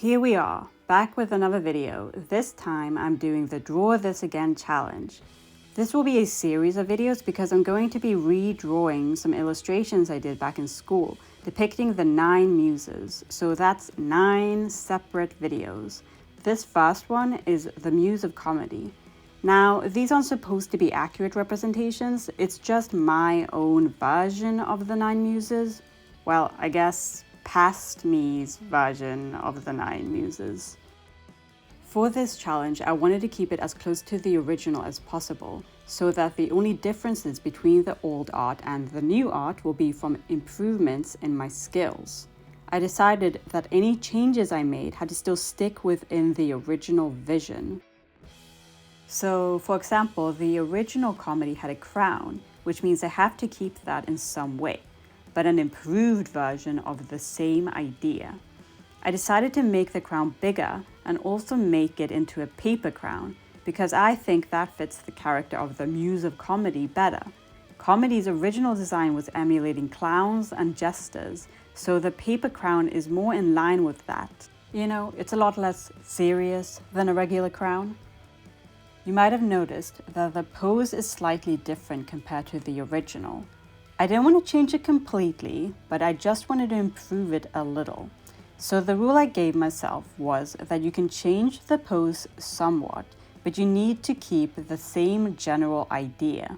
Here we are, back with another video. This time I'm doing the Draw This Again challenge. This will be a series of videos because I'm going to be redrawing some illustrations I did back in school, depicting the 9 muses. So that's 9 separate videos. This first one is the Muse of Comedy. Now, these aren't supposed to be accurate representations, it's just my own version of the 9 muses. Well, I guess past me's version of the 9 muses. For this challenge, I wanted to keep it as close to the original as possible, so that the only differences between the old art and the new art will be from improvements in my skills. I decided that any changes I made had to still stick within the original vision. So, for example, the original comedy had a crown, which means I have to keep that in some way, but an improved version of the same idea. I decided to make the crown bigger and also make it into a paper crown, because I think that fits the character of the Muse of Comedy better. Comedy's original design was emulating clowns and jesters, so the paper crown is more in line with that. You know, it's a lot less serious than a regular crown. You might have noticed that the pose is slightly different compared to the original. I didn't want to change it completely, but I just wanted to improve it a little. So the rule I gave myself was that you can change the pose somewhat, but you need to keep the same general idea.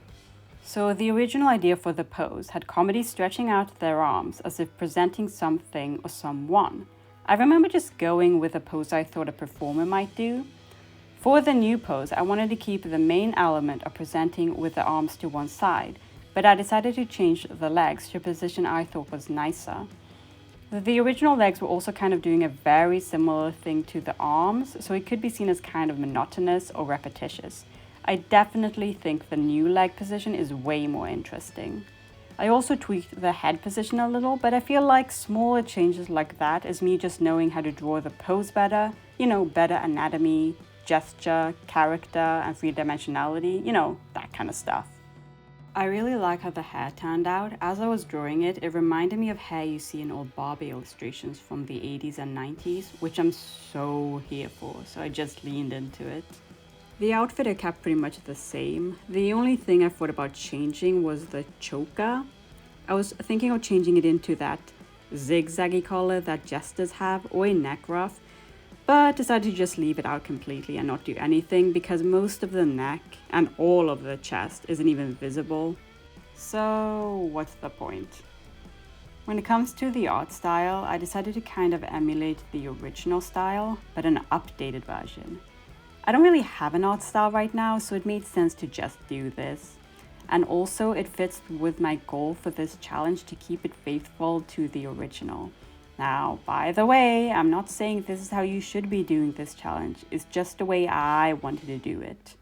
So the original idea for the pose had comedy stretching out their arms as if presenting something or someone. I remember just going with a pose I thought a performer might do. For the new pose, I wanted to keep the main element of presenting with the arms to one side, but I decided to change the legs to a position I thought was nicer. The original legs were also kind of doing a very similar thing to the arms, so it could be seen as kind of monotonous or repetitious. I definitely think the new leg position is way more interesting. I also tweaked the head position a little, but I feel like smaller changes like that is me just knowing how to draw the pose better, better anatomy, gesture, character, and three-dimensionality, that kind of stuff. I really like how the hair turned out. As I was drawing it, it reminded me of hair you see in old Barbie illustrations from the 80s and 90s, which I'm so here for, so I just leaned into it. The outfit I kept pretty much the same. The only thing I thought about changing was the choker. I was thinking of changing it into that zigzaggy collar that jesters have, or a neck ruff, but decided to just leave it out completely and not do anything because most of the neck and all of the chest isn't even visible. So what's the point? When it comes to the art style, I decided to kind of emulate the original style, but an updated version. I don't really have an art style right now, so it made sense to just do this. And also it fits with my goal for this challenge to keep it faithful to the original. Now, by the way, I'm not saying this is how you should be doing this challenge. It's just the way I wanted to do it.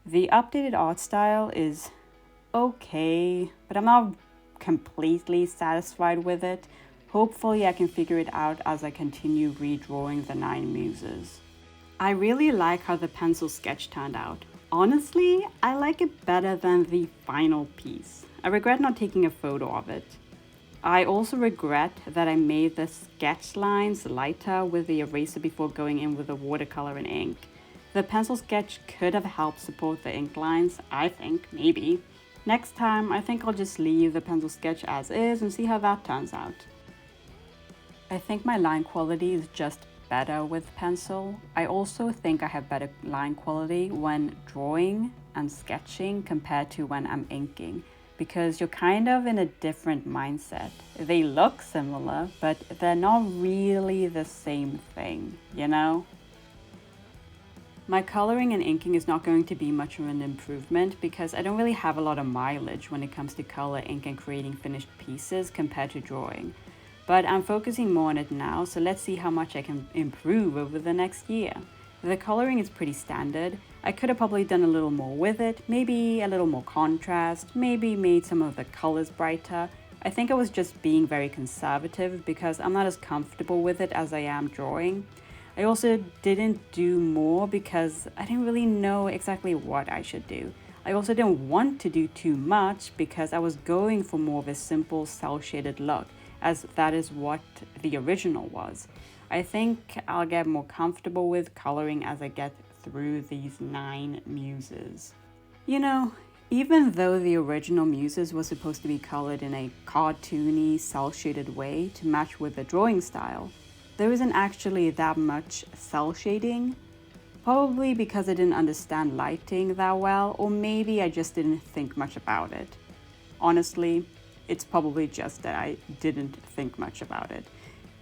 The updated art style is okay, but I'm not completely satisfied with it. Hopefully I can figure it out as I continue redrawing the 9 muses. I really like how the pencil sketch turned out. Honestly, I like it better than the final piece. I regret not taking a photo of it. I also regret that I made the sketch lines lighter with the eraser before going in with the watercolor and ink. The pencil sketch could have helped support the ink lines, I think, maybe. Next time, I think I'll just leave the pencil sketch as is and see how that turns out. I think my line quality is just better with pencil. I also think I have better line quality when drawing and sketching compared to when I'm inking, because you're kind of in a different mindset. They look similar, but they're not really the same thing, My coloring and inking is not going to be much of an improvement because I don't really have a lot of mileage when it comes to color, ink, and creating finished pieces compared to drawing. But I'm focusing more on it now, so let's see how much I can improve over the next year. The coloring is pretty standard. I could have probably done a little more with it, maybe a little more contrast, maybe made some of the colors brighter. I think I was just being very conservative because I'm not as comfortable with it as I am drawing. I also didn't do more because I didn't really know exactly what I should do. I also didn't want to do too much because I was going for more of a simple cel-shaded look, as that is what the original was. I think I'll get more comfortable with coloring as I get through these 9 muses. You know, even though the original muses was supposed to be colored in a cartoony, cel-shaded way to match with the drawing style, there isn't actually that much cel shading. Probably because I didn't understand lighting that well, or maybe I just didn't think much about it. Honestly, it's probably just that I didn't think much about it.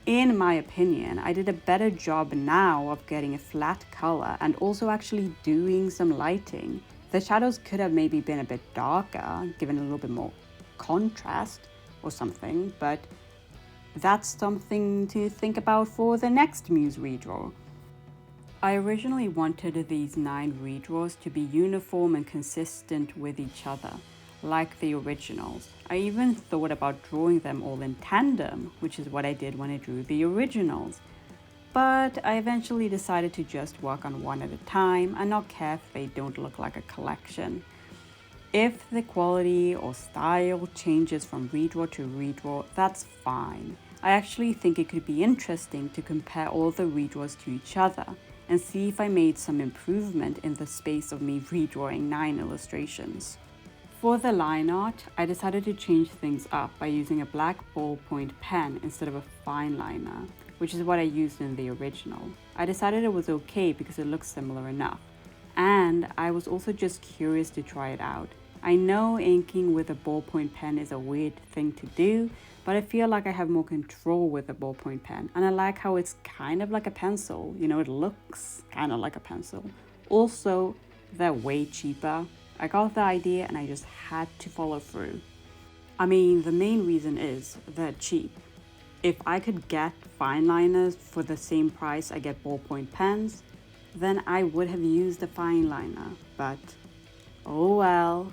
In my opinion, I did a better job now of getting a flat color and also actually doing some lighting. The shadows could have maybe been a bit darker, given a little bit more contrast or something, but that's something to think about for the next Muse redraw. I originally wanted these 9 redraws to be uniform and consistent with each other, like the originals. I even thought about drawing them all in tandem, which is what I did when I drew the originals. But I eventually decided to just work on one at a time and not care if they don't look like a collection. If the quality or style changes from redraw to redraw, that's fine. I actually think it could be interesting to compare all the redraws to each other and see if I made some improvement in the space of me redrawing 9 illustrations. For the line art, I decided to change things up by using a black ballpoint pen instead of a fine liner, which is what I used in the original. I decided it was okay because it looks similar enough. And I was also just curious to try it out. I know inking with a ballpoint pen is a weird thing to do, but I feel like I have more control with a ballpoint pen, and I like how it's kind of like a pencil. You know, it looks kind of like a pencil. Also, they're way cheaper. I got the idea and I just had to follow through. I mean, the main reason is they're cheap. If I could get fine liners for the same price I get ballpoint pens, then I would have used a fine liner, but oh well.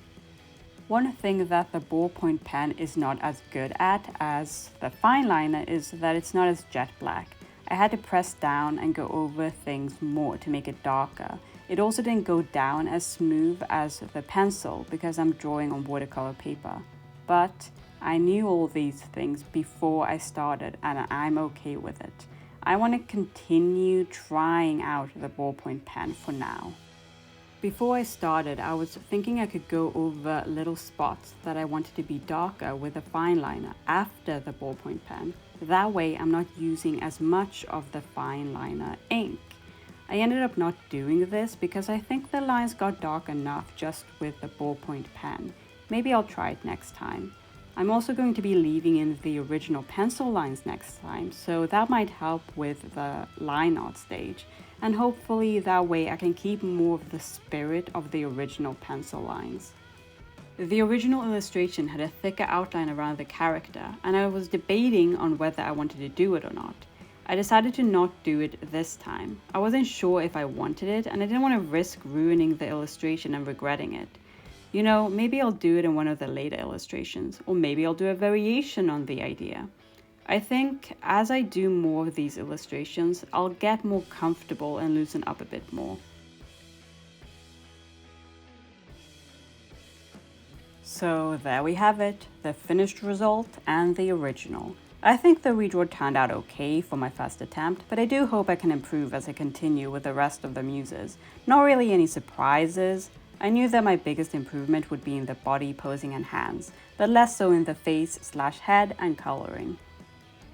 One thing that the ballpoint pen is not as good at as the fine liner is that it's not as jet black. I had to press down and go over things more to make it darker. It also didn't go down as smooth as the pencil because I'm drawing on watercolor paper. But I knew all these things before I started and I'm okay with it. I want to continue trying out the ballpoint pen for now. Before I started, I was thinking I could go over little spots that I wanted to be darker with a fine liner after the ballpoint pen. That way I'm not using as much of the fine liner ink. I ended up not doing this because I think the lines got dark enough just with the ballpoint pen. Maybe I'll try it next time. I'm also going to be leaving in the original pencil lines next time, so that might help with the line art stage. And hopefully that way I can keep more of the spirit of the original pencil lines. The original illustration had a thicker outline around the character, and I was debating on whether I wanted to do it or not. I decided to not do it this time. I wasn't sure if I wanted it, and I didn't want to risk ruining the illustration and regretting it. You know, maybe I'll do it in one of the later illustrations, or maybe I'll do a variation on the idea. I think as I do more of these illustrations, I'll get more comfortable and loosen up a bit more. So there we have it, the finished result and the original. I think the redraw turned out okay for my first attempt, but I do hope I can improve as I continue with the rest of the muses. Not really any surprises. I knew that my biggest improvement would be in the body, posing and hands, but less so in the face/head and coloring.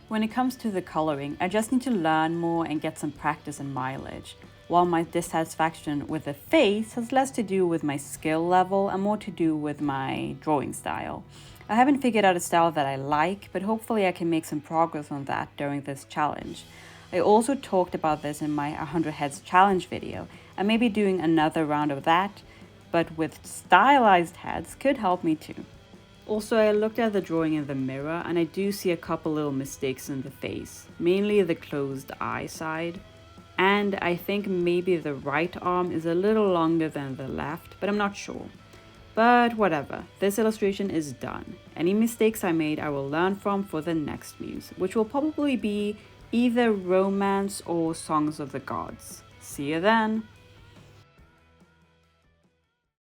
When it comes to the coloring, I just need to learn more and get some practice and mileage, while my dissatisfaction with the face has less to do with my skill level and more to do with my drawing style. I haven't figured out a style that I like, but hopefully I can make some progress on that during this challenge. I also talked about this in my 100 heads challenge video, and maybe doing another round of that, but with stylized heads could help me too. Also, I looked at the drawing in the mirror and I do see a couple little mistakes in the face, mainly the closed eye side. And I think maybe the right arm is a little longer than the left, but I'm not sure. But whatever, this illustration is done. Any mistakes I made I will learn from for the next muse, which will probably be either romance or songs of the gods. See you then!